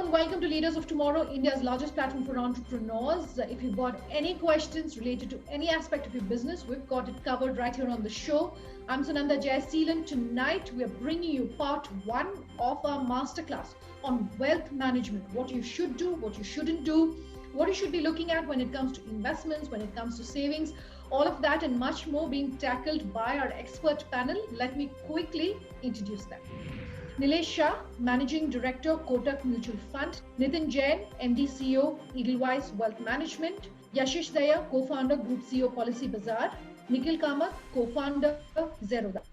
welcome to Leaders of Tomorrow, India's largest platform for entrepreneurs. If you've got any questions related to any aspect of your business, we've got it covered right here on the show. I'm Sunanda Jayaseelan. Tonight, we are bringing you part one of our masterclass on wealth management, what you should do, what you shouldn't do, what you should be looking at when it comes to investments, when it comes to savings, all of that and much more being tackled by our expert panel. Let me quickly introduce them. Nilesh Shah, Managing Director, Kotak Mutual Fund. Nitin Jain, MD CEO, Edelweiss Wealth Management. Yashish Daya, Co-founder, Group CEO, Policy Bazaar. Nikhil Kamath, Co-founder, Zerodha.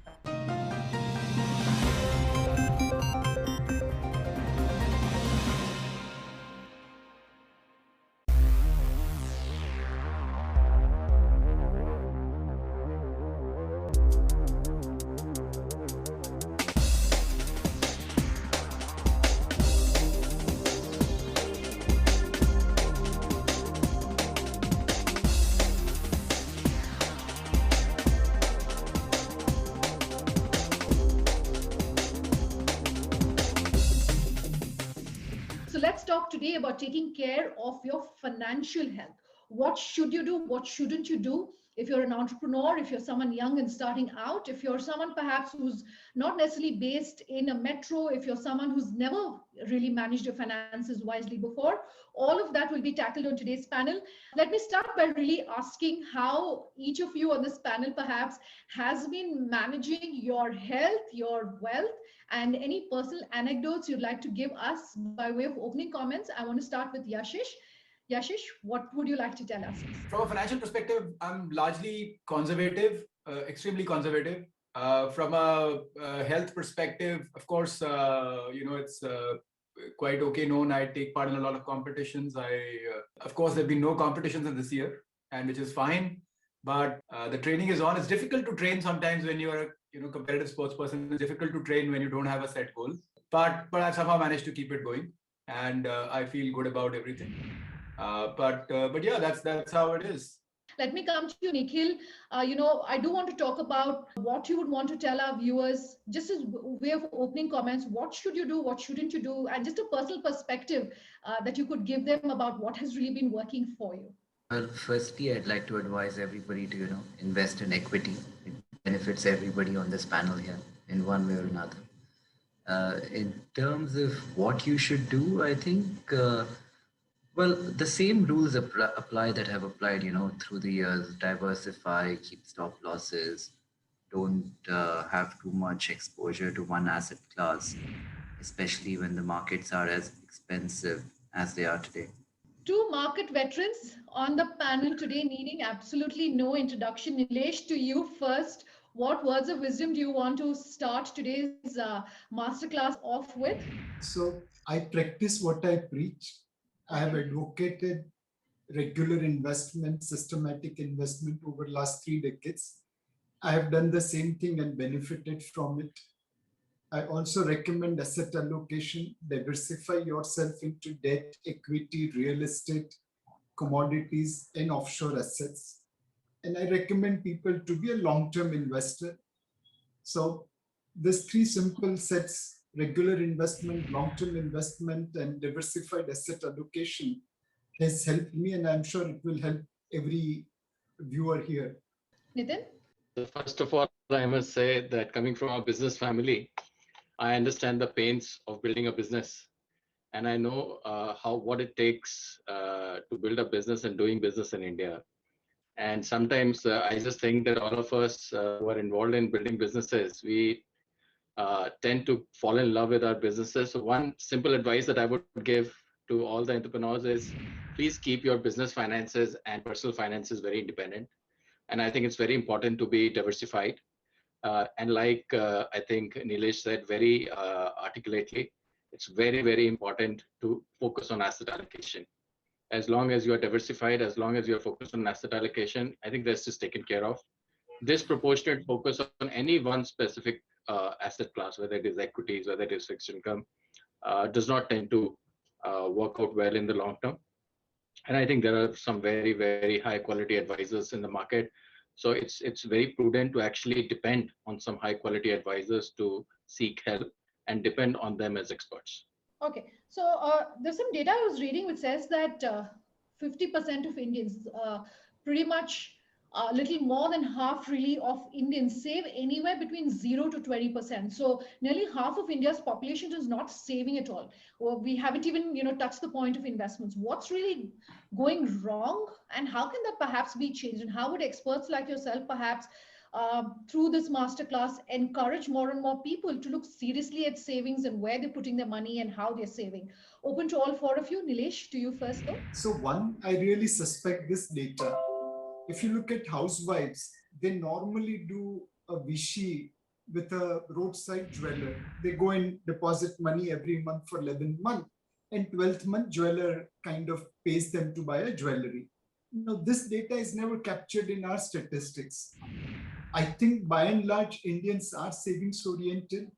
Let's talk today about taking care of your financial health. What should you do? What shouldn't you do? If you're an entrepreneur, if you're someone young and starting out, if you're someone perhaps who's not necessarily based in a metro, if you're someone who's never really managed your finances wisely before, all of that will be tackled on today's panel. Let me start by really asking how each of you on this panel perhaps has been managing your health, your wealth, and any personal anecdotes you'd like to give us by way of opening comments. I want to start with Yashish. Yashish, what would you like to tell us? From a financial perspective, I'm largely conservative, extremely conservative. From a health perspective, of course, it's quite okay known. I take part in a lot of competitions. Of course, there've been no competitions in this year, and which is fine. But the training is on. It's difficult to train sometimes when you're a competitive sports person. It's difficult to train when you don't have a set goal. But I've somehow managed to keep it going, and I feel good about everything. But yeah, that's how it is. Let me come to you, Nikhil. I do want to talk about what you would want to tell our viewers, just as way of opening comments. What should you do? What shouldn't you do? And just a personal perspective that you could give them about what has really been working for you. Well, firstly, I'd like to advise everybody to, invest in equity. It benefits everybody on this panel here in one way or another. In terms of what you should do, I think, well, the same rules apply that have applied, through the years. Diversify, keep stop losses, don't have too much exposure to one asset class, especially when the markets are as expensive as they are today. Two market veterans on the panel today needing absolutely no introduction. Nilesh, to you first. What words of wisdom do you want to start today's masterclass off with? So I practice what I preach. I have advocated regular investment, systematic investment over the last 3 decades. I have done the same thing and benefited from it. I also recommend asset allocation. Diversify yourself into debt, equity, real estate, commodities, and offshore assets. And I recommend people to be a long-term investor. So these 3 simple sets, regular investment, long-term investment, and diversified asset allocation, has helped me, and I'm sure it will help every viewer here. Nitin? So first of all, I must say that coming from a business family, I understand the pains of building a business, and I know what it takes to build a business and doing business in India. And sometimes I just think that all of us who are involved in building businesses, we tend to fall in love with our businesses. So one simple advice that I would give to all the entrepreneurs is, please keep your business finances and personal finances very independent. And I think it's very important to be diversified. And like I think Nilesh said very articulately, it's very, very important to focus on asset allocation. As long as you are diversified, as long as you're focused on asset allocation, I think that's just taken care of. Disproportionate focus on any one specific asset class, whether it is equities, whether it is fixed income, does not tend to work out well in the long term. And I think there are some very, very high quality advisors in the market. So it's very prudent to actually depend on some high quality advisors to seek help and depend on them as experts. Okay, so there's some data I was reading which says that 50% of Indians, pretty much a little more than half really of Indians save anywhere between 0 to 20%. So nearly half of India's population is not saving at all. Or we haven't even, touched the point of investments. What's really going wrong, and how can that perhaps be changed? And how would experts like yourself perhaps through this masterclass encourage more and more people to look seriously at savings and where they're putting their money and how they're saving? Open to all four of you. Nilesh, to you first though. So one, I really suspect this data. If you look at housewives, they normally do a Vichy with a roadside jeweler. They go and deposit money every month for 11 months, and 12th month jeweler kind of pays them to buy a jewelry. Now, this data is never captured in our statistics. I think by and large, Indians are savings oriented.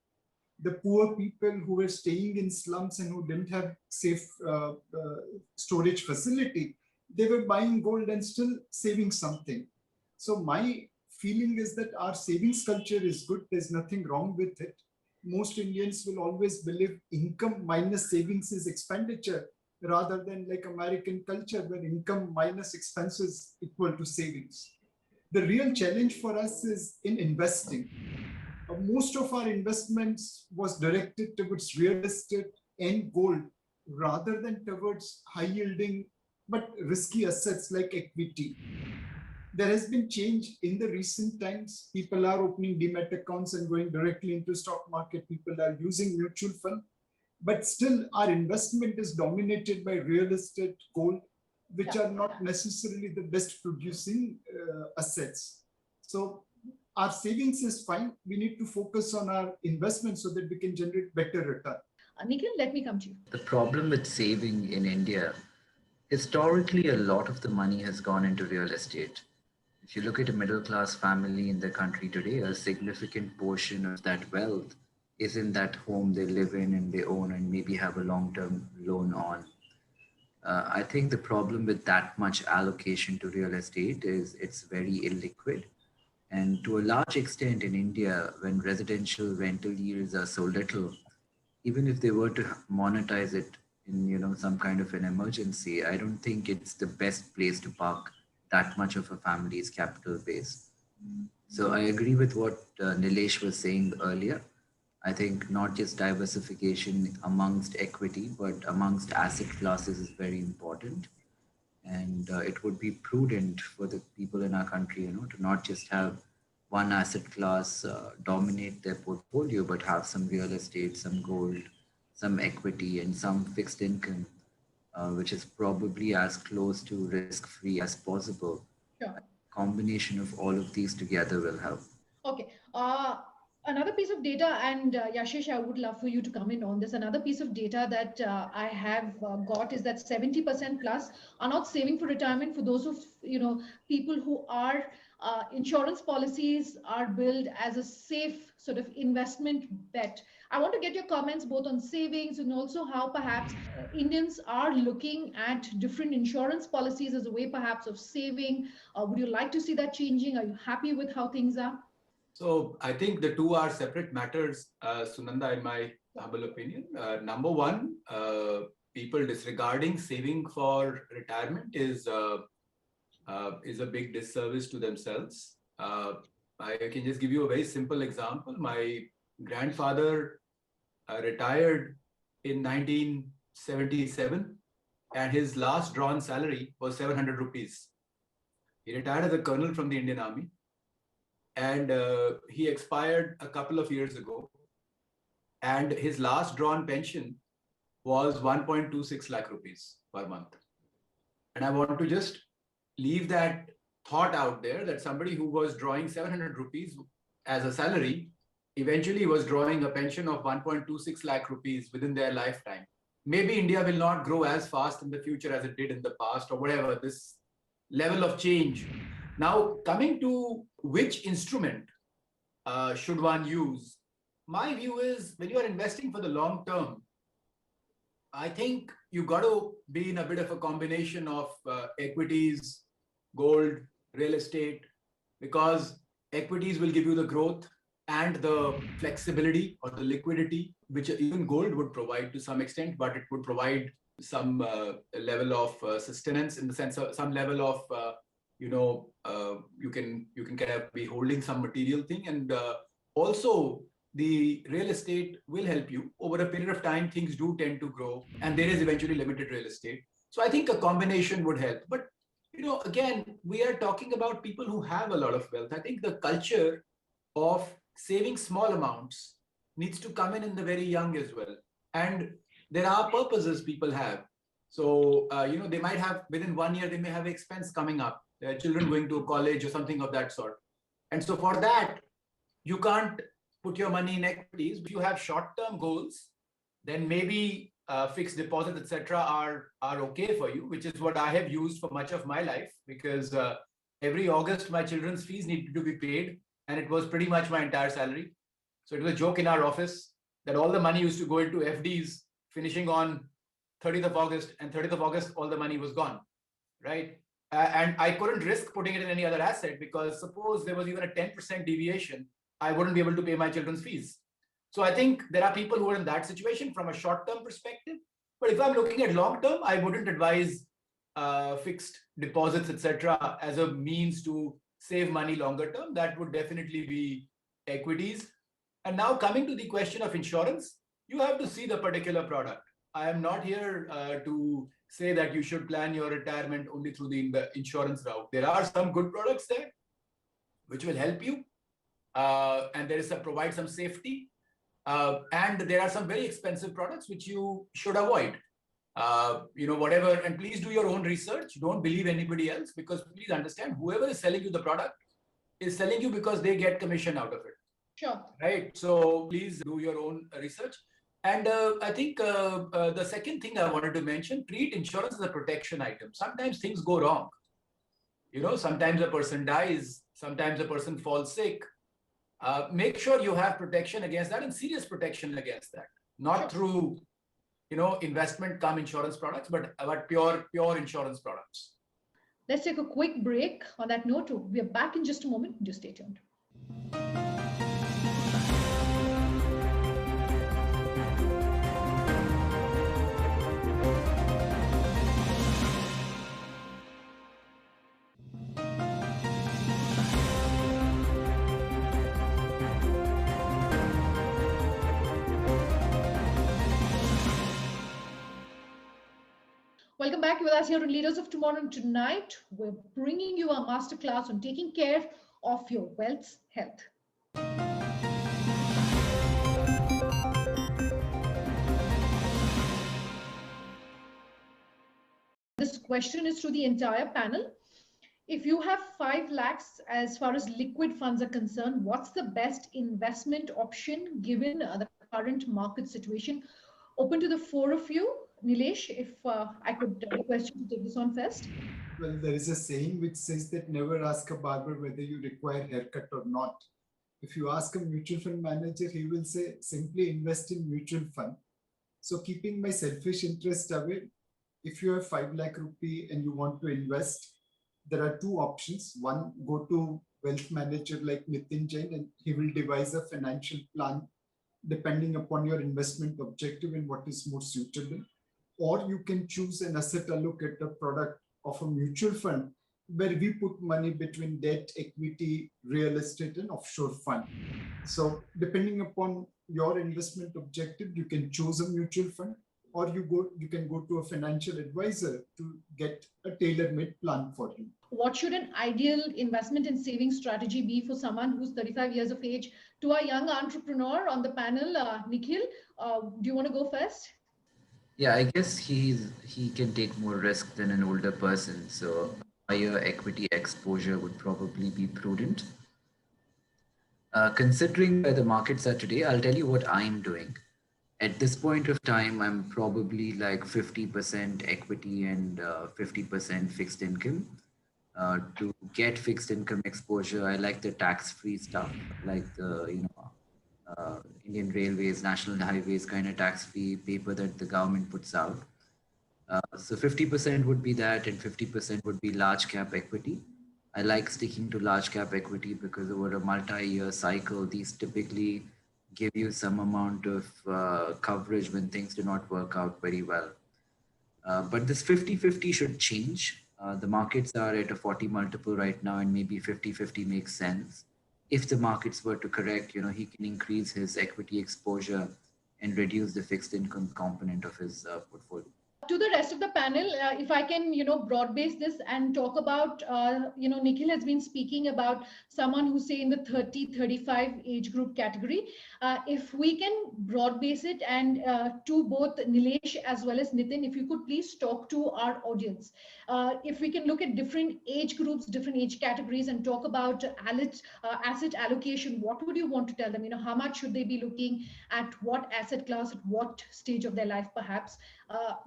The poor people who were staying in slums and who didn't have safe storage facility, they were buying gold and still saving something. So my feeling is that our savings culture is good. There's nothing wrong with it. Most Indians will always believe income minus savings is expenditure, rather than like American culture where income minus expenses equal to savings. The real challenge for us is in investing. Most of our investments was directed towards real estate and gold rather than towards high yielding but risky assets like equity. There has been change in the recent times. People are opening demat accounts and going directly into stock market. People are using mutual fund, but still our investment is dominated by real estate, gold, which are not necessarily the best producing assets. So our savings is fine. We need to focus on our investment so that we can generate better return. Nikhil, let me come to you. The problem with saving in India, historically, a lot of the money has gone into real estate. If you look at a middle class family in the country today, a significant portion of that wealth is in that home they live in and they own and maybe have a long term loan on. I think the problem with that much allocation to real estate is it's very illiquid. And to a large extent in India, when residential rental yields are so little, even if they were to monetize it in some kind of an emergency, I don't think it's the best place to park that much of a family's capital base. So I agree with what Nilesh was saying earlier. I think not just diversification amongst equity, but amongst asset classes is very important. And it would be prudent for the people in our country, to not just have one asset class dominate their portfolio, but have some real estate, some gold, some equity, and some fixed income, which is probably as close to risk-free as possible. Sure. A combination of all of these together will help. Okay. Another piece of data, and Yashish, I would love for you to come in on this. Another piece of data that I have got is that 70% plus are not saving for retirement. For those of people who are insurance policies are billed as a safe sort of investment bet. I want to get your comments both on savings and also how perhaps Indians are looking at different insurance policies as a way perhaps of saving. Would you like to see that changing? Are you happy with how things are? So I think the two are separate matters, Sunanda, in my humble opinion. Number one, people disregarding saving for retirement is a big disservice to themselves. I can just give you a very simple example. My grandfather retired in 1977, and his last drawn salary was 700 rupees. He retired as a colonel from the Indian Army, and he expired a couple of years ago. And his last drawn pension was 1.26 lakh rupees per month. And I want to just leave that thought out there that somebody who was drawing 700 rupees as a salary eventually was drawing a pension of 1.26 lakh rupees within their lifetime. Maybe India will not grow as fast in the future as it did in the past, or whatever, this level of change. Now, coming to which instrument should one use? My view is when you are investing for the long term, I think you got to be in a bit of a combination of equities, gold, real estate, because equities will give you the growth and the flexibility or the liquidity, which even gold would provide to some extent, but it would provide some level of sustenance, in the sense of some level of you can kind of be holding some material thing, and also the real estate will help you over a period of time. Things do tend to grow, and there is eventually limited real estate. So I think a combination would help. But again, we are talking about people who have a lot of wealth. I think the culture of saving small amounts needs to come in the very young as well. And there are purposes people have. So, they might have, within 1 year, they may have expense coming up, their children going to a college or something of that sort. And so for that, you can't put your money in equities. If you have short-term goals, then maybe fixed deposits, etc., are okay for you, which is what I have used for much of my life, because every August my children's fees needed to be paid, and it was pretty much my entire salary. So it was a joke in our office that all the money used to go into FDs, finishing on 30th of August, and 30th of August, all the money was gone, right? And I couldn't risk putting it in any other asset, because suppose there was even a 10% deviation, I wouldn't be able to pay my children's fees. So I think there are people who are in that situation from a short-term perspective. But if I'm looking at long-term, I wouldn't advise fixed deposits, etc., as a means to save money longer term. That would definitely be equities. And now coming to the question of insurance, you have to see the particular product. I am not here to say that you should plan your retirement only through the insurance route. There are some good products there which will help you, and there is provide some safety. And there are some very expensive products which you should avoid. Whatever, and please do your own research. Don't believe anybody else, because please understand, whoever is selling you the product is selling you because they get commission out of it. Sure. Right. So please do your own research. And I think the second thing I wanted to mention, treat insurance as a protection item. Sometimes things go wrong. Sometimes a person dies, sometimes a person falls sick. Make sure you have protection against that, and serious protection against that. Not through, investment come insurance products, but pure insurance products. Let's take a quick break. On that note, we are back in just a moment. Just stay tuned. Welcome back. With us here on Leaders of Tomorrow. And tonight, we're bringing you a masterclass on taking care of your wealth's health. This question is to the entire panel. If you have 5 lakhs as far as liquid funds are concerned, what's the best investment option given the current market situation? Open to the 4 of you. Nilesh, if I could request you to take this on first. Well, there is a saying which says that never ask a barber whether you require haircut or not. If you ask a mutual fund manager, he will say simply invest in mutual fund. So keeping my selfish interest away, if you have 5 lakh rupee and you want to invest, there are 2 options. One, go to wealth manager like Nitin Jain, and he will devise a financial plan depending upon your investment objective and what is more suitable. Or you can choose an asset allocator product of a mutual fund where we put money between debt, equity, real estate, and offshore fund. So depending upon your investment objective, you can choose a mutual fund, or you can go to a financial advisor to get a tailor-made plan for you. What should an ideal investment and saving strategy be for someone who's 35 years of age? To our young entrepreneur on the panel, Nikhil, do you want to go first? Yeah, I guess he can take more risk than an older person. So higher equity exposure would probably be prudent. Considering where the markets are today, I'll tell you what I'm doing. At this point of time, I'm probably like 50% equity and 50% fixed income. To get fixed income exposure, I like the tax-free stuff, like the Indian Railways, National Highways kind of tax-free paper that the government puts out. So 50% would be that, and 50% would be large cap equity. I like sticking to large cap equity because over a multi-year cycle, these typically give you some amount of coverage when things do not work out very well. But this 50-50 should change. The markets are at a 40 multiple right now, and maybe 50-50 makes sense. If the markets were to correct, he can increase his equity exposure and reduce the fixed income component of his portfolio. To the rest of the panel, if I can, broad base this and talk about, Nikhil has been speaking about someone who's say in the 30-35 age group category. If we can broad base it and to both Nilesh as well as Nitin, if you could please talk to our audience. If we can look at different age groups, different age categories and talk about asset allocation, what would you want to tell them? How much should they be looking at, what asset class, at what stage of their life perhaps?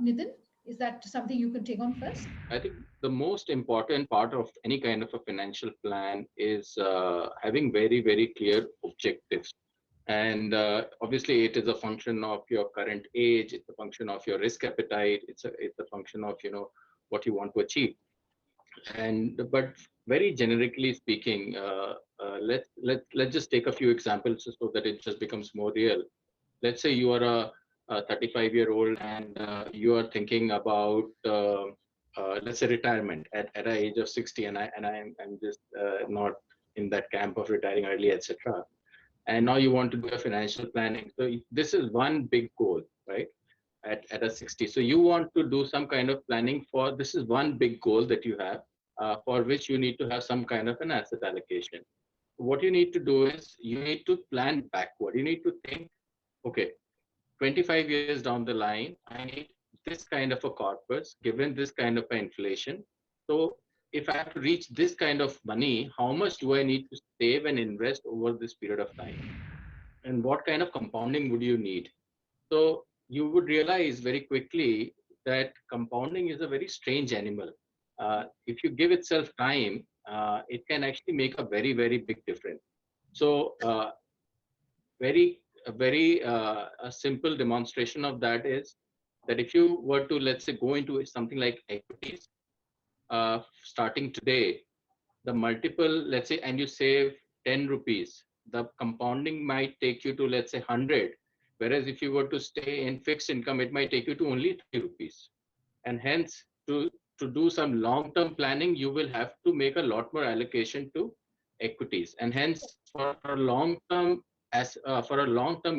Nitin, is that something you can take on first? I think the most important part of any kind of a financial plan is having very, very clear objectives. And obviously, it is a function of your current age. It's a function of your risk appetite. It's a function of what you want to achieve. And but very generically speaking, let's just take a few examples so that it just becomes more real. Let's say you are a 35-year-old and you are thinking about let's say retirement at an age of 60, and I'm just not in that camp of retiring early, etc. And now you want to do a financial planning. So this is one big goal, right? At a 60. So you want to do some kind of planning for, this is one big goal that you have, for which you need to have some kind of an asset allocation. What you need to do is you need to plan backward. You need to think, okay, 25 years down the line, I need this kind of a corpus, given this kind of inflation. So if I have to reach this kind of money, how much do I need to save and invest over this period of time? And what kind of compounding would you need? So you would realize very quickly that compounding is a very strange animal. If you give itself time, it can actually make a very, very big difference. So a simple demonstration of that is that if you were to, let's say, go into something like equities, starting today, the multiple, let's say, and you save 10 rupees, the compounding might take you to, let's say, 100. Whereas if you were to stay in fixed income, it might take you to only 3 rupees. And hence, to do some long-term planning, you will have to make a lot more allocation to equities. And hence, for a long-term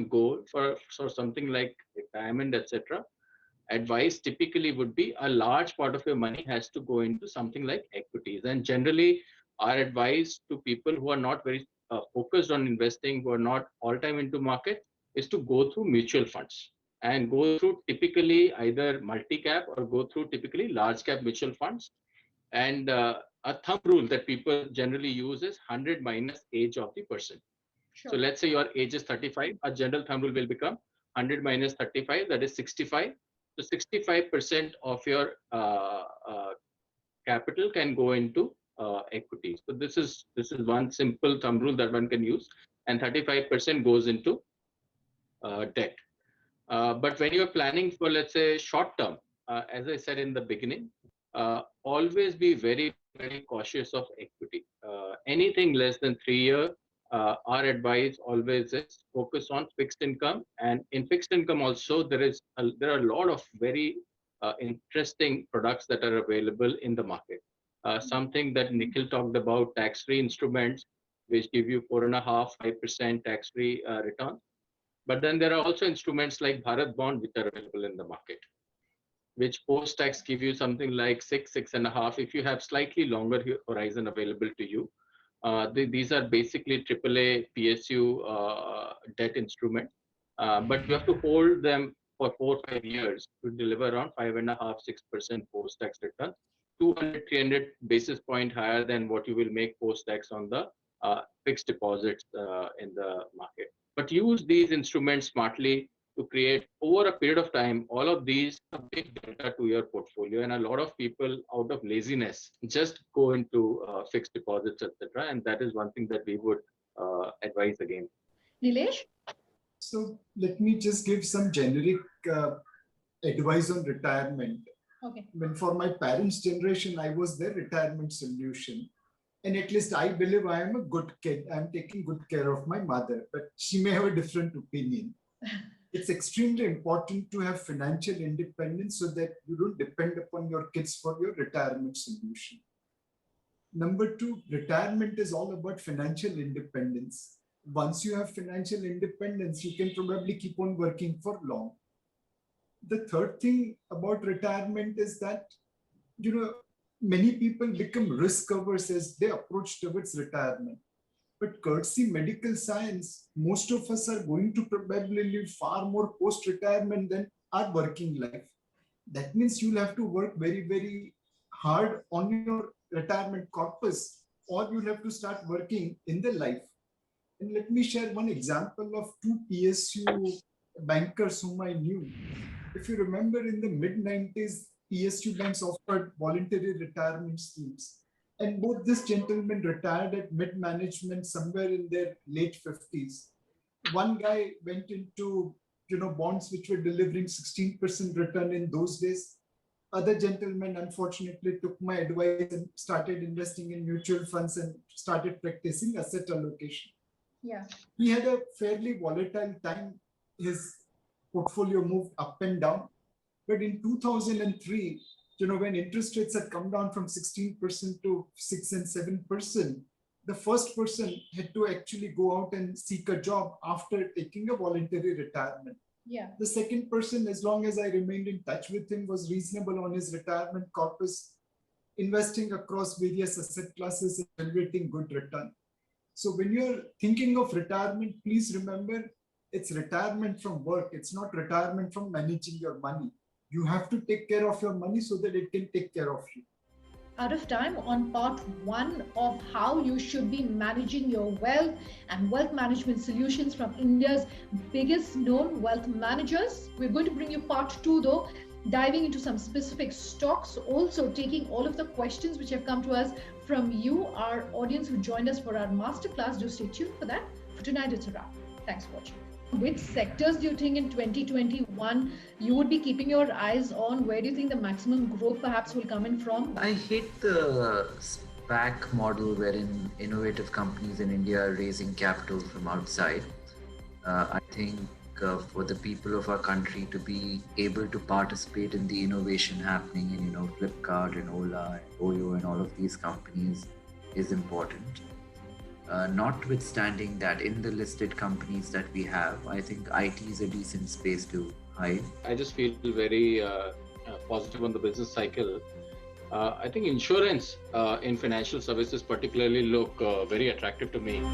goal, for something like retirement, etc., advice typically would be a large part of your money has to go into something like equities. And generally, our advice to people who are not very focused on investing, who are not all time into market, is to go through mutual funds and go through typically either multi-cap or go through typically large cap mutual funds. And a thumb rule that people generally use is 100 minus age of the person. Sure. So let's say your age is 35, a general thumb rule will become 100 minus 35, that is 65. So 65% of your capital can go into equity. So this is one simple thumb rule that one can use, and 35% goes into debt. But when you're planning for, let's say, short term, as I said in the beginning, always be very, very cautious of equity. Anything less than 3 years, our advice always is focus on fixed income. And in fixed income also, there are a lot of very interesting products that are available in the market. Something that Nikhil talked about, tax-free instruments, which give you 4.5-5% tax-free return. But then there are also instruments like Bharat Bond, which are available in the market, which post-tax give you something like 6.5, if you have slightly longer horizon available to you. These are basically AAA PSU debt instruments, but you have to hold them for 4 or 5 years to deliver around 5.5-6% post-tax return, 200-300 basis point higher than what you will make post-tax on the fixed deposits in the market. But use these instruments smartly to create, over a period of time, all of these a big delta to your portfolio. And a lot of people, out of laziness, just go into fixed deposits, etc. And that is one thing that we would advise against. Nilesh? So let me just give some generic advice on retirement. Okay. When for my parents' generation, I was their retirement solution. And at least I believe I am a good kid. I'm taking good care of my mother, but she may have a different opinion. It's extremely important to have financial independence so that you don't depend upon your kids for your retirement solution. Number two, retirement is all about financial independence. Once you have financial independence, you can probably keep on working for long. The third thing about retirement is that, many people become risk averse as they approach towards retirement. But courtesy medical science, most of us are going to probably live far more post-retirement than our working life. That means you'll have to work very, very hard on your retirement corpus, or you'll have to start working in the life. And let me share one example of two PSU bankers whom I knew. If you remember, in the mid-90s, PSU banks offered voluntary retirement schemes. And both this gentleman retired at mid-management somewhere in their late 50s. One guy went into bonds which were delivering 16% return in those days. Other gentleman, unfortunately, took my advice and started investing in mutual funds and started practicing asset allocation. Yeah. He had a fairly volatile time. His portfolio moved up and down. But in 2003, when interest rates had come down from 16% to 6 and 7%, the first person had to actually go out and seek a job after taking a voluntary retirement. Yeah. The second person, as long as I remained in touch with him, was reasonable on his retirement corpus, investing across various asset classes and generating good return. So when you're thinking of retirement, please remember it's retirement from work. It's not retirement from managing your money. You have to take care of your money so that it can take care of you. Out of time on part one of how you should be managing your wealth and wealth management solutions from India's biggest known wealth managers. We're going to bring you part two though, diving into some specific stocks, also taking all of the questions which have come to us from you, our audience who joined us for our masterclass. Do stay tuned for that. For tonight, it's a wrap. Thanks for watching. Which sectors do you think in 2021 you would be keeping your eyes on? Where do you think the maximum growth perhaps will come in from? I hate the SPAC model wherein innovative companies in India are raising capital from outside. I think for the people of our country to be able to participate in the innovation happening in Flipkart and Ola and Oyo and all of these companies is important. Notwithstanding that, in the listed companies that we have, I think IT is a decent space to hide. I just feel very positive on the business cycle. I think insurance in financial services particularly look very attractive to me.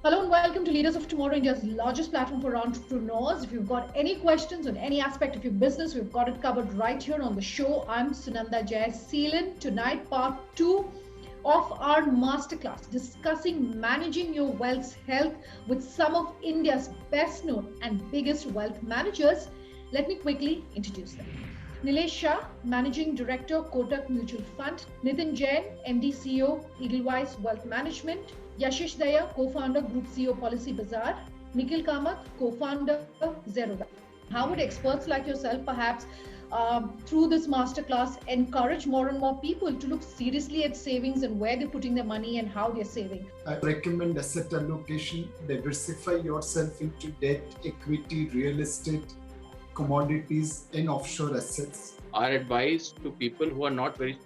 Hello and welcome to Leaders of Tomorrow, India's largest platform for entrepreneurs. If you've got any questions on any aspect of your business, we've got it covered right here on the show. I'm Sunanda Jayaseelan. Tonight, part two of our masterclass discussing managing your wealth's health with some of India's best known and biggest wealth managers. Let me quickly introduce them. Nilesh Shah, Managing Director, Kotak Mutual Fund. Nitin Jain, MD CEO, Edelweiss Wealth Management. Yashish Daya, Co-founder, Group CEO, Policy Bazaar. Nikhil Kamath, Co-founder, Zero. How would experts like yourself perhaps through this masterclass encourage more and more people to look seriously at savings and where they're putting their money and how they're saving? I recommend asset allocation. Diversify yourself into debt, equity, real estate, commodities, and offshore assets. Our advice to people who are not very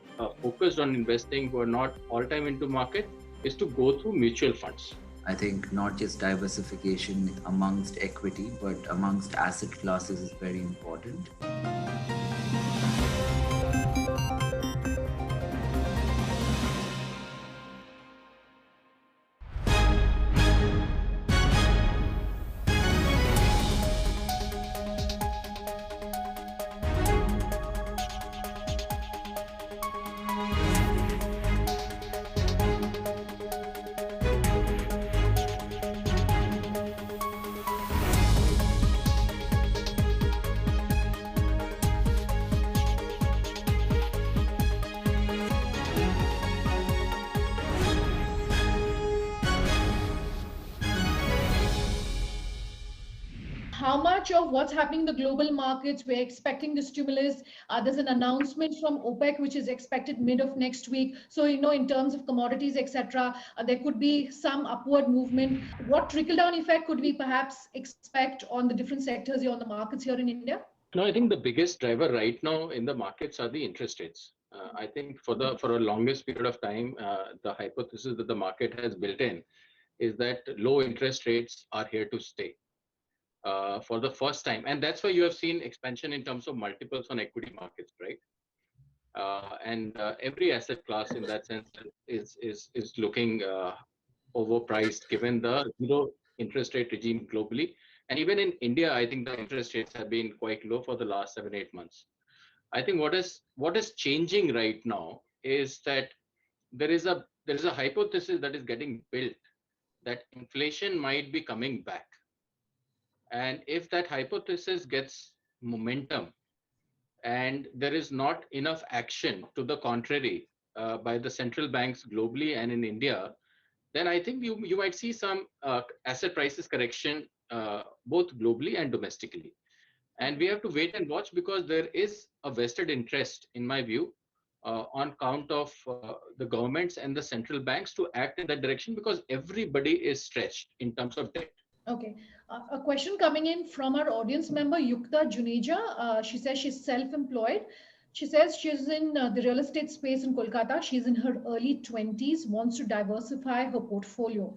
focused on investing, who are not all-time into market, is to go through mutual funds. I think not just diversification amongst equity, but amongst asset classes is very important. how much of what's happening in the global markets we're expecting the stimulus? There's an announcement from OPEC which is expected mid of next week. So in terms of commodities, etc., there could be some upward movement. What trickle down effect could we perhaps expect on the different sectors here, on the markets here in India? No, I think the biggest driver right now in the markets are the interest rates. I think for a longest period of time, the hypothesis that the market has built in is that low interest rates are here to stay for the first time, and that's why you have seen expansion in terms of multiples on equity markets, right? And every asset class in that sense is looking overpriced given the zero interest rate regime globally. And even in India, I think the interest rates have been quite low for the last 7-8 months. I think what is changing right now is that there is a hypothesis that is getting built that inflation might be coming back. And if that hypothesis gets momentum and there is not enough action to the contrary by the central banks globally and in India, then I think you might see some asset prices correction both globally and domestically. And we have to wait and watch because there is a vested interest, in my view, on count of the governments and the central banks to act in that direction because everybody is stretched in terms of debt. Okay. A question coming in from our audience member, Yukta Juneja. She says she's self-employed. She says she's in the real estate space in Kolkata. She's in her early 20s, wants to diversify her portfolio.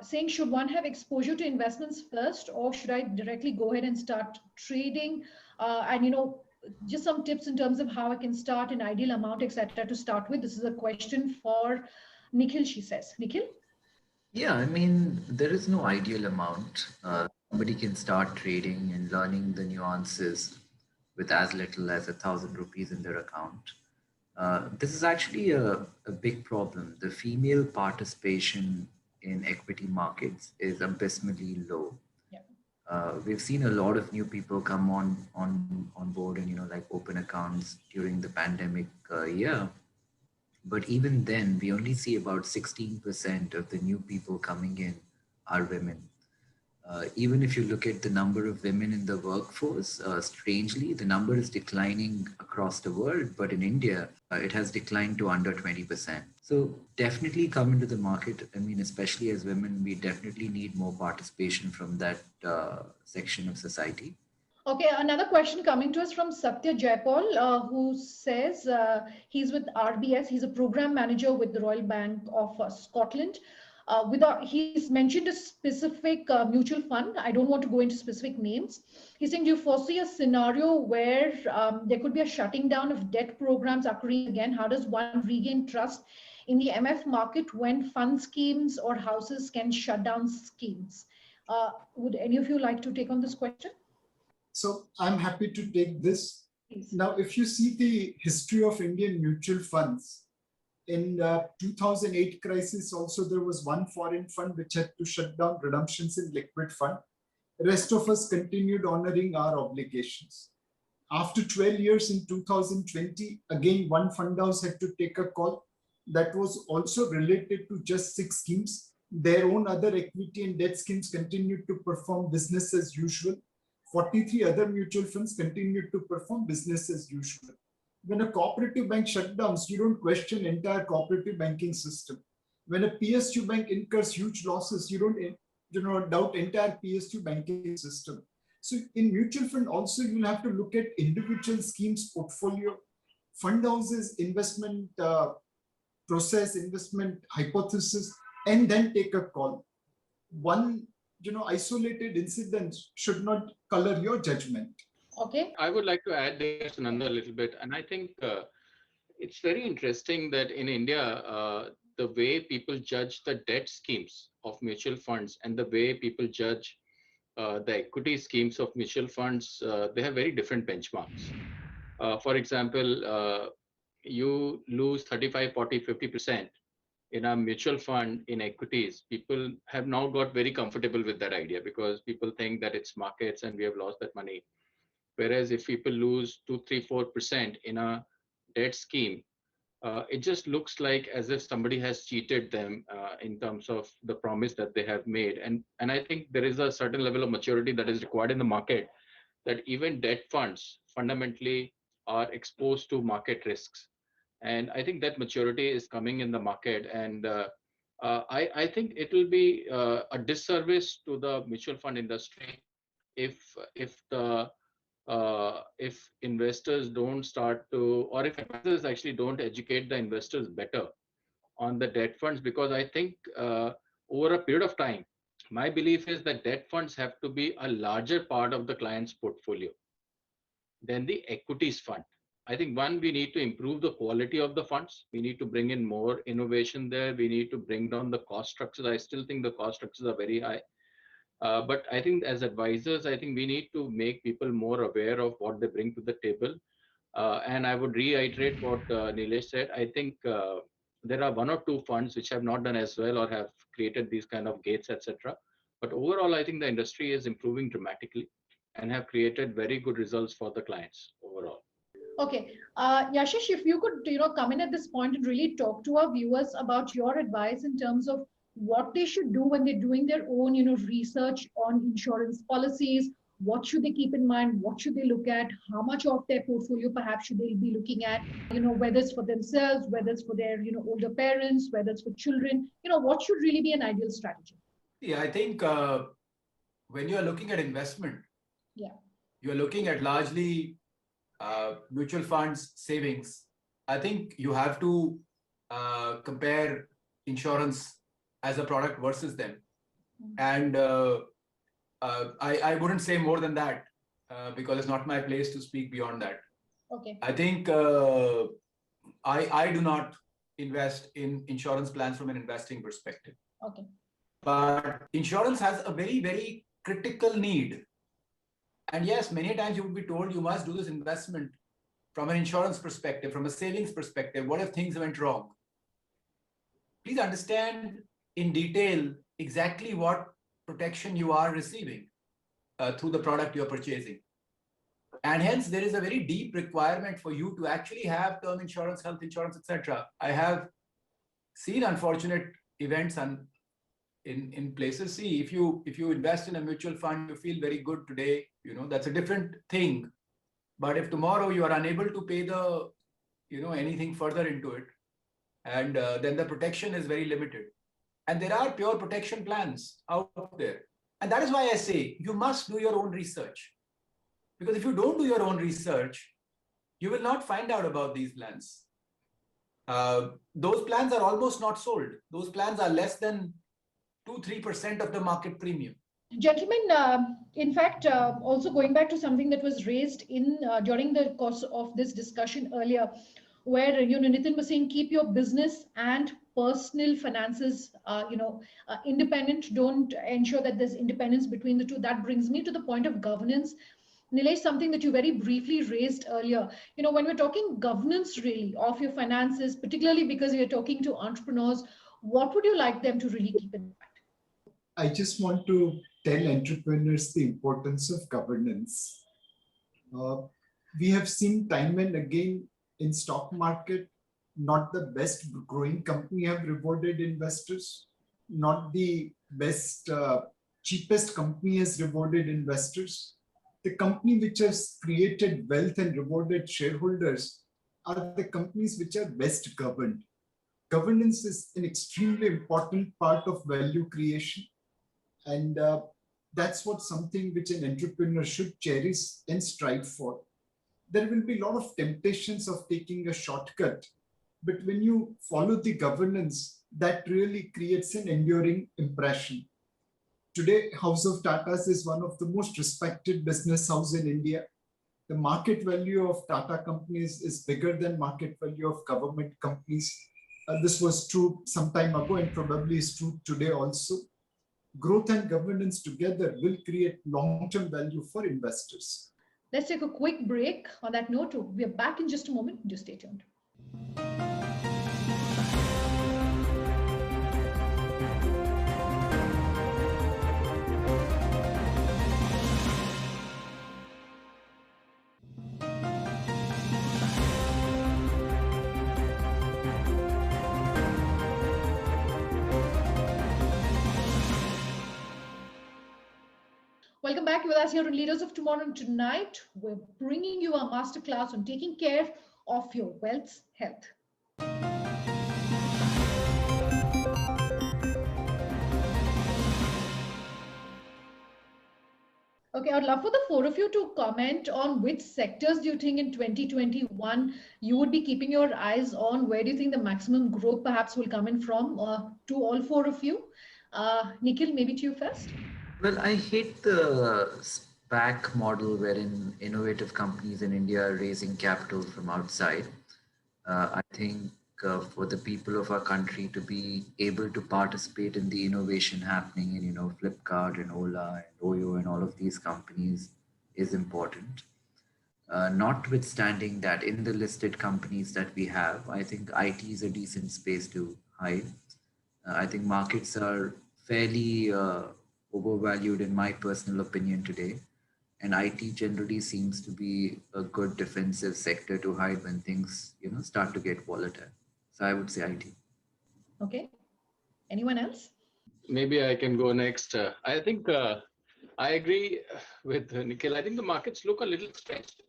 Saying, should one have exposure to investments first, or should I directly go ahead and start trading? And just some tips in terms of how I can start, an ideal amount, etc. to start with. This is a question for Nikhil, she says. Nikhil? Yeah, I mean, there is no ideal amount. Somebody can start trading and learning the nuances with as little as 1,000 rupees in their account. This is actually a big problem. The female participation in equity markets is abysmally low. Yeah. We've seen a lot of new people come on board and like open accounts during the pandemic year. But even then, we only see about 16% of the new people coming in are women. Even if you look at the number of women in the workforce, strangely, the number is declining across the world, but in India, it has declined to under 20%. So definitely come into the market. I mean, especially as women, we definitely need more participation from that section of society. Okay, another question coming to us from Satya Jaipal, who says he's with RBS. He's a program manager with the Royal Bank of Scotland. He's mentioned a specific mutual fund. I don't want to go into specific names. He's saying, do you foresee a scenario where there could be a shutting down of debt programs occurring again? How does one regain trust in the MF market when fund schemes or houses can shut down schemes? Would any of you like to take on this question? So I'm happy to take this. Please. Now, if you see the history of Indian mutual funds, in 2008 crisis, also there was one foreign fund which had to shut down redemptions in liquid fund. The rest of us continued honoring our obligations. After 12 years in 2020, again, one fund house had to take a call that was also related to just 6 schemes. Their own other equity and debt schemes continued to perform business as usual. 43 other mutual funds continued to perform business as usual. When a cooperative bank shut down, you don't question entire cooperative banking system. When a PSU bank incurs huge losses, you don't doubt entire PSU banking system. So in mutual fund also, you'll have to look at individual schemes portfolio, fund houses, investment process, investment hypothesis, and then take a call. One isolated incident should not color your judgment. Okay. I would like to add this another little bit, and I think it's very interesting that in India, the way people judge the debt schemes of mutual funds and the way people judge the equity schemes of mutual funds, they have very different benchmarks. For example, you lose 35, 40, 50% in a mutual fund in equities. People have now got very comfortable with that idea because people think that it's markets and we have lost that money. Whereas if people lose 2, 3, 4% in a debt scheme, it just looks like as if somebody has cheated them in terms of the promise that they have made. And I think there is a certain level of maturity that is required in the market, that even debt funds fundamentally are exposed to market risks. And I think that maturity is coming in the market. And I think it will be a disservice to the mutual fund industry if if investors don't start to, or if advisors actually don't educate the investors better on the debt funds. Because I think over a period of time, my belief is that debt funds have to be a larger part of the client's portfolio than the equities fund. I think one, we need to improve the quality of the funds. We need to bring in more innovation there. We need to bring down the cost structures. I still think the cost structures are very high. But I think as advisors, I think we need to make people more aware of what they bring to the table. And I would reiterate what Nilesh said. I think there are one or two funds which have not done as well or have created these kind of gates, etc. But overall, I think the industry is improving dramatically and have created very good results for the clients overall. Okay, Yashish, if you could, come in at this point and really talk to our viewers about your advice in terms of what they should do when they're doing their own, research on insurance policies. What should they keep in mind? What should they look at? How much of their portfolio perhaps should they be looking at? Whether it's for themselves, whether it's for their, older parents, whether it's for children. What should really be an ideal strategy? Yeah, I think when you are looking at investment, yeah, you are looking at largely mutual funds, savings. I think you have to compare insurance as a product versus them. And I wouldn't say more than that because it's not my place to speak beyond that. Okay. I think I do not invest in insurance plans from an investing perspective. Okay. But insurance has a very, very critical need. And yes, many times you would be told you must do this investment from an insurance perspective, from a savings perspective. What if things went wrong? Please understand in detail exactly what protection you are receiving through the product you're purchasing. And hence, there is a very deep requirement for you to actually have term insurance, health insurance, etc. I have seen unfortunate events in places. See, if you invest in a mutual fund, you feel very good today, that's a different thing. But if tomorrow you are unable to pay the, anything further into it, and then the protection is very limited. And there are pure protection plans out there. And that is why I say you must do your own research. Because if you don't do your own research, you will not find out about these plans. Those plans are almost not sold. Those plans are less than 2-3% of the market premium. Gentlemen, in fact, also going back to something that was raised in during the course of this discussion earlier, where Nitin was saying keep your business and personal finances independent. Don't ensure that there's independence between the two. That brings me to the point of governance. Nilesh, something that you very briefly raised earlier, when we're talking governance really of your finances, particularly because you're talking to entrepreneurs, what would you like them to really keep in mind? I just want to tell entrepreneurs the importance of governance. We have seen time and again in stock market, not the best growing company have rewarded investors, not the best, cheapest company has rewarded investors. The company which has created wealth and rewarded shareholders are the companies which are best governed. Governance is an extremely important part of value creation. And that's what something which an entrepreneur should cherish and strive for. There will be a lot of temptations of taking a shortcut, but when you follow the governance, that really creates an enduring impression. Today, House of Tatas is one of the most respected business houses in India. The market value of Tata companies is bigger than market value of government companies. This was true some time ago and probably is true today also. Growth and governance together will create long-term value for investors. Let's take a quick break. On that note, we're back in just a moment. Just stay tuned. Welcome back with us here on Leaders of Tomorrow. And tonight, we're bringing you our masterclass on taking care of your wealth's health. Okay, I'd love for the four of you to comment on which sectors do you think in 2021 you would be keeping your eyes on? Where do you think the maximum growth perhaps will come in from? To all four of you. Nikhil, maybe to you first. Well, I hate the SPAC model wherein innovative companies in India are raising capital from outside. I think for the people of our country to be able to participate in the innovation happening in, Flipkart and Ola and Oyo and all of these companies is important. Notwithstanding that, in the listed companies that we have, I think IT is a decent space to hide. I think markets are fairly overvalued, in my personal opinion, today. And IT generally seems to be a good defensive sector to hide when things, start to get volatile. So I would say IT. Okay. Anyone else? Maybe I can go next. I think I agree with Nikhil. I think the markets look a little stretched,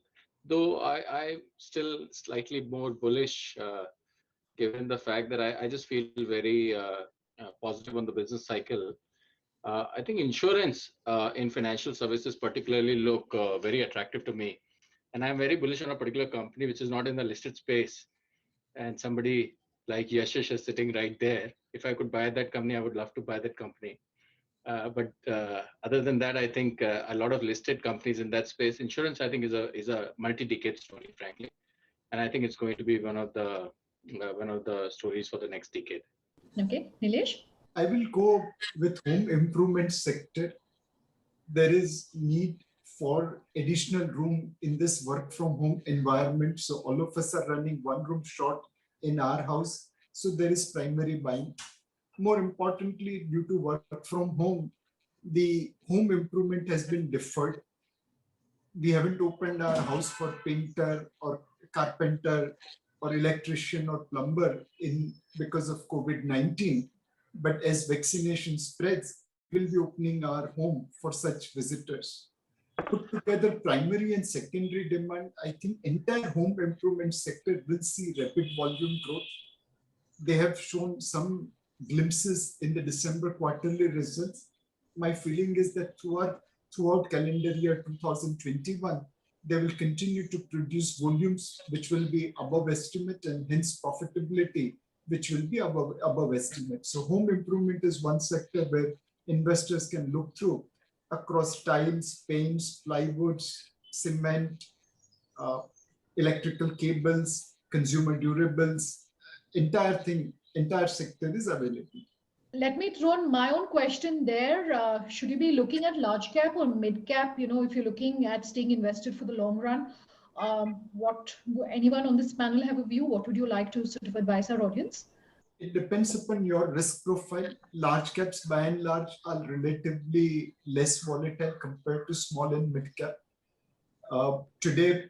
though I'm still slightly more bullish, given the fact that I just feel very positive on the business cycle. I think insurance in financial services particularly look very attractive to me. And I'm very bullish on a particular company which is not in the listed space. And somebody like Yashish is sitting right there. If I could buy that company, I would love to buy that company. But other than that, I think a lot of listed companies in that space, insurance, I think is a multi-decade story, frankly, and I think it's going to be one of the stories for the next decade. Okay, Nilesh. I will go with home improvement sector. There is need for additional room in this work from home environment. So all of us are running one room short in our house. So there is primary buying. More importantly, due to work from home, the home improvement has been deferred. We haven't opened our house for painter or carpenter or electrician or plumber because of COVID-19. But as vaccination spreads, we'll be opening our home for such visitors. Put together primary and secondary demand, I think entire home improvement sector will see rapid volume growth. They have shown some glimpses in the December quarterly results. My feeling is that throughout calendar year 2021, they will continue to produce volumes which will be above estimate and hence profitability which will be above estimate. So home improvement is one sector where investors can look through across tiles, paints, plywoods, cement, electrical cables, consumer durables, entire sector is available. Let me throw in my own question there. Should you be looking at large cap or mid cap? If you're looking at staying invested for the long run, anyone on this panel have a view? What would you like to sort of advise our audience? It depends upon your risk profile. Large caps by and large are relatively less volatile compared to small and mid cap. Today,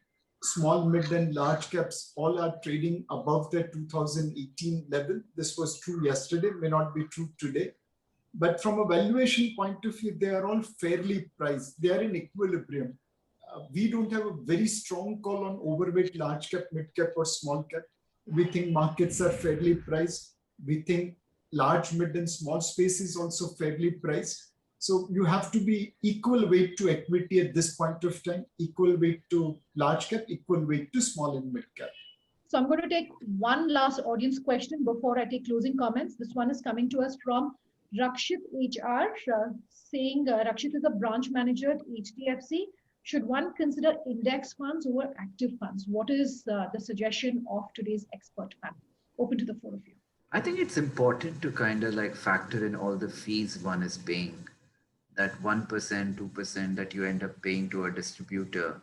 small, mid and large caps all are trading above their 2018 level. This was true yesterday, may not be true today. But from a valuation point of view, they are all fairly priced. They are in equilibrium. We don't have a very strong call on overweight large cap, mid cap or small cap. We think markets are fairly priced. We think large, mid and small space is also fairly priced. So you have to be equal weight to equity at this point of time, equal weight to large cap, equal weight to small and mid cap. So I'm going to take one last audience question before I take closing comments. This one is coming to us from Rakshit HR, saying Rakshit is a branch manager at HDFC. Should one consider index funds over active funds? What is the suggestion of today's expert panel? Open to the four of you. I think it's important to kind of like factor in all the fees one is paying. That 1%, 2% that you end up paying to a distributor,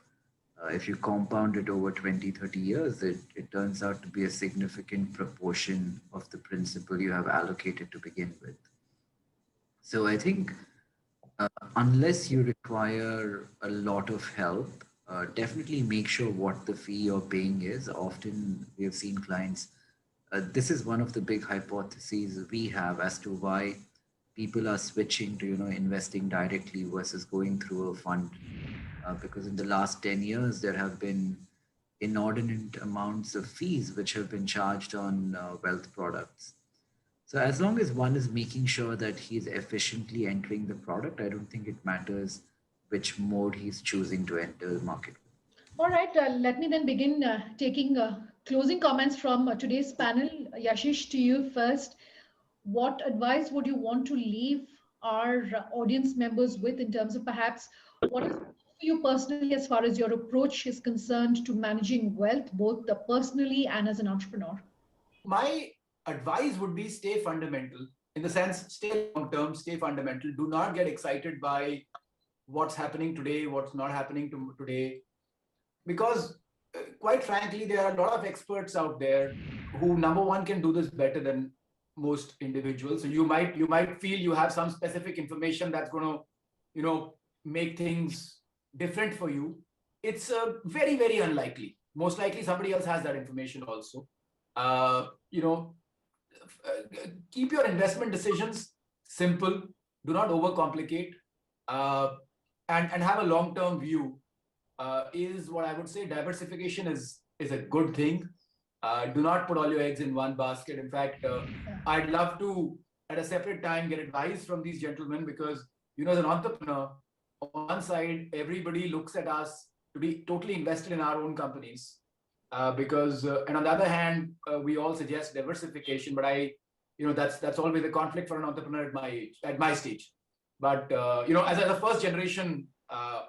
if you compound it over 20, 30 years, it turns out to be a significant proportion of the principal you have allocated to begin with. So I think unless you require a lot of help, definitely make sure what the fee you're paying is. Often we have seen clients, this is one of the big hypotheses we have as to why people are switching to, investing directly versus going through a fund. Because in the last 10 years, there have been inordinate amounts of fees which have been charged on wealth products. So as long as one is making sure that he's efficiently entering the product, I don't think it matters which mode he's choosing to enter the market. All right, let me then begin taking closing comments from today's panel. Yashish, to you first. What advice would you want to leave our audience members with in terms of perhaps what is for you personally as far as your approach is concerned to managing wealth, both personally and as an entrepreneur? My advice would be stay fundamental, in the sense, stay long term, stay fundamental. Do not get excited by what's happening today, what's not happening today, because quite frankly, there are a lot of experts out there who, number one, can do this better than most individuals. So you might feel you have some specific information that's going to, make things different for you. It's very, very unlikely. Most likely somebody else has that information also. uh, you know Keep your investment decisions simple. Do not overcomplicate, uh, and have a long term view. Is what I would say. Diversification is a good thing. Do not put all your eggs in one basket. In fact, I'd love to at a separate time get advice from these gentlemen, because as an entrepreneur, on one side everybody looks at us to be totally invested in our own companies, because and on the other hand, we all suggest diversification, but that's always a conflict for an entrepreneur at my age, at my stage. But as a first generation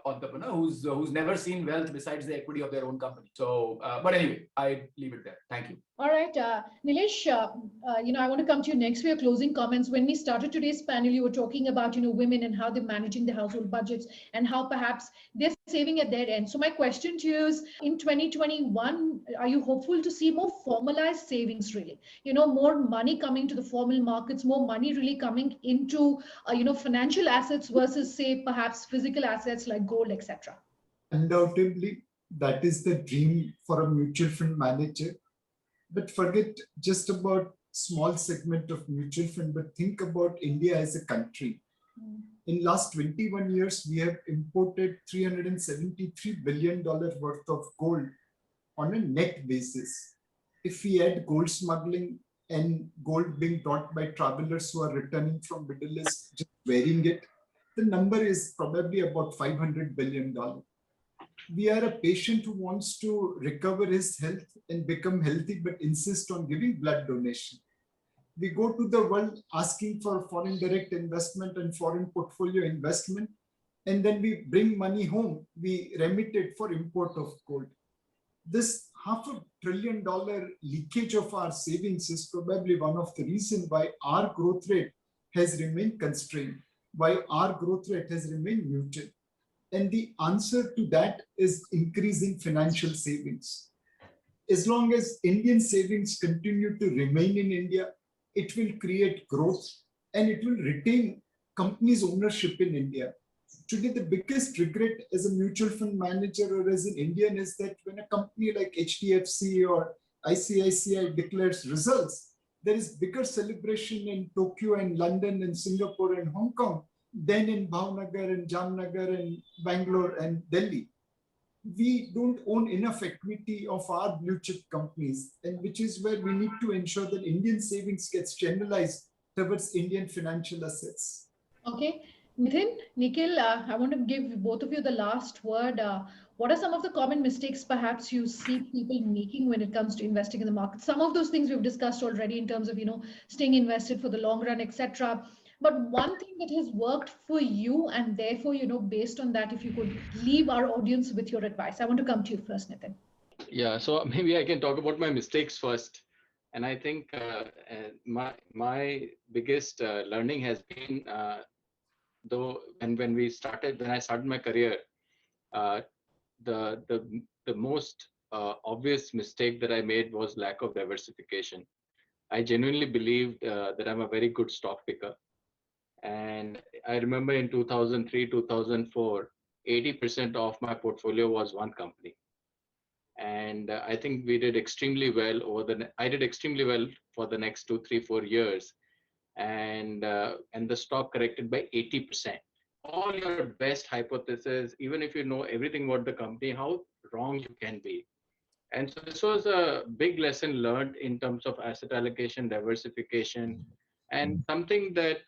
entrepreneur who's never seen wealth besides the equity of their own company. So but anyway, I leave it there. Thank you. All right, Nilesh, I want to come to you next for your closing comments. When we started today's panel, you were talking about, women and how they're managing their household budgets and how perhaps they're saving at their end. So my question to you is, in 2021, are you hopeful to see more formalized savings, really? More money coming to the formal markets, more money really coming into, financial assets versus, say, perhaps physical assets like gold, etc.? Undoubtedly, that is the dream for a mutual fund manager. But forget just about small segment of mutual fund, but think about India as a country. In last 21 years, we have imported $373 billion worth of gold on a net basis. If we add gold smuggling and gold being brought by travelers who are returning from Middle East, just wearing it, the number is probably about $500 billion. We are a patient who wants to recover his health and become healthy, but insist on giving blood donation. We go to the world asking for foreign direct investment and foreign portfolio investment, and then we bring money home, we remit it for import of gold. This $500 billion leakage of our savings is probably one of the reasons why our growth rate has remained constrained, why our growth rate has remained muted. And the answer to that is increasing financial savings. As long as Indian savings continue to remain in India, it will create growth and it will retain companies' ownership in India. Today, the biggest regret as a mutual fund manager or as an Indian is that when a company like HDFC or ICICI declares results, there is bigger celebration in Tokyo and London and Singapore and Hong Kong than in Bhavnagar and Jamnagar and Bangalore and Delhi. We don't own enough equity of our blue chip companies, and which is where we need to ensure that Indian savings gets channelized towards Indian financial assets. Okay. Nitin, Nikhil, I want to give both of you the last word. What are some of the common mistakes perhaps you see people making when it comes to investing in the market? Some of those things we've discussed already in terms of, staying invested for the long run, etc. But one thing that has worked for you, and therefore, based on that, if you could leave our audience with your advice. I want to come to you first, Nitin. Yeah, so maybe I can talk about my mistakes first. And I think my biggest learning has been, though, when I started my career, the most obvious mistake that I made was lack of diversification. I genuinely believed that I'm a very good stock picker. And I remember in 2003, 2004, 80% of my portfolio was one company. And I think we did extremely well I did extremely well for the next 2, 3, 4 years. and the stock corrected by 80%. All your best hypothesis, even if you know everything about the company, how wrong you can be. And so this was a big lesson learned in terms of asset allocation, diversification, and something that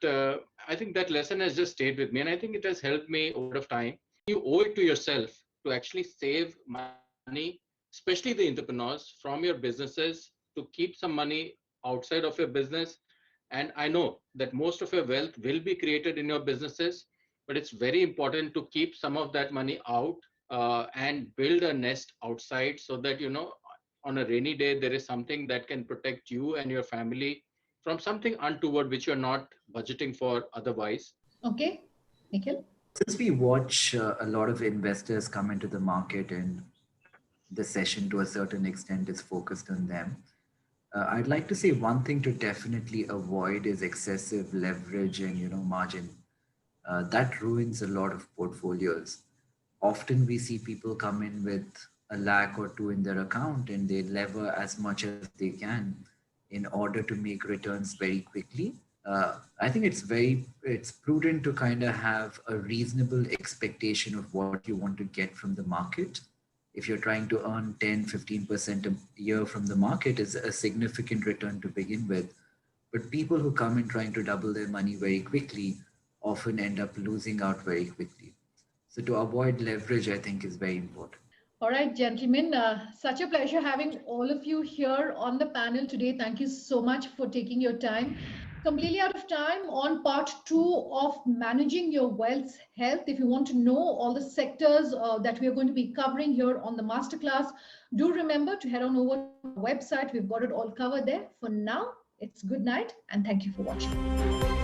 I think that lesson has just stayed with me. And I think it has helped me over of time. You owe it to yourself to actually save money, especially the entrepreneurs, from your businesses, to keep some money outside of your business. And I know that most of your wealth will be created in your businesses, but it's very important to keep some of that money out and build a nest outside so that, on a rainy day, there is something that can protect you and your family from something untoward which you're not budgeting for otherwise. Okay, Nikhil. Since we watch a lot of investors come into the market and the session to a certain extent is focused on them, I'd like to say one thing to definitely avoid is excessive leverage and margin. That ruins a lot of portfolios. Often we see people come in with a lakh or two in their account and they lever as much as they can in order to make returns very quickly. I think it's prudent to kind of have a reasonable expectation of what you want to get from the market. If you're trying to earn 10-15% a year from the market, is a significant return to begin with. But people who come in trying to double their money very quickly often end up losing out very quickly. So to avoid leverage, I think is very important. All right, gentlemen, such a pleasure having all of you here on the panel today. Thank you so much for taking your time. Completely out of time on part two of managing your wealth health. If you want to know all the sectors that we are going to be covering here on the masterclass, do remember to head on over to our website. We've got it all covered there. For now, it's good night and thank you for watching.